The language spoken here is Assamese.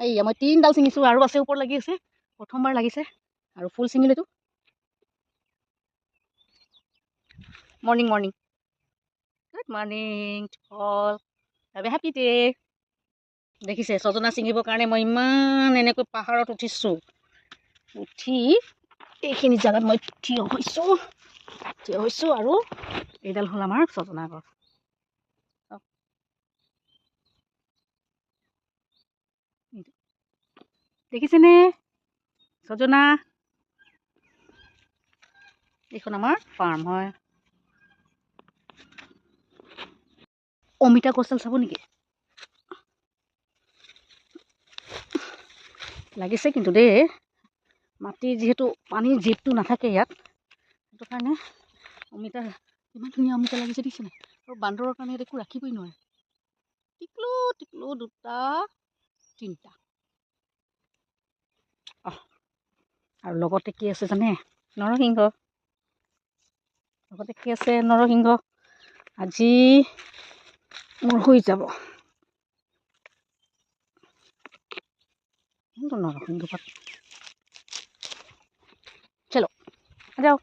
এইয়া মই 3ডাল ছিঙিছোঁ আৰু আছে ওপৰত লাগি আছে প্ৰথমবাৰ লাগিছে আৰু ফুল ছিঙিলোঁ এইটো morning morning good morning all have a happy day দেখিছে ছজনা ছিঙিবৰ কাৰণে মই ইমান এনেকৈ পাহাৰত উঠিছোঁ উঠি এইখিনি জেগাত মই থিয় হৈছোঁ আৰু এইডাল হ'ল আমাৰ ছজনা গছ দেখিছেনে ছজনা এইখন আমাৰ ফাৰ্ম হয় অমিতা গছডাল চাব নেকি লাগিছে কিন্তু দেই মাটি যিহেতু পানীৰ জীপটো নাথাকে ইয়াত সেইটো কাৰণে অমিতা ইমান ধুনীয়া অমিতা লাগিছে দেখিছে নাই আৰু বান্দৰৰ কাৰণে ইয়াত একো ৰাখিবই নোৱাৰে টিকলো দুটা তিনিটা আৰু লগতে কি আছে জানে নৰসিংহ লগতে কি আছে নৰসিংহ আজি মোৰ হৈ যাব নৰসিংহ পাত চলো যাও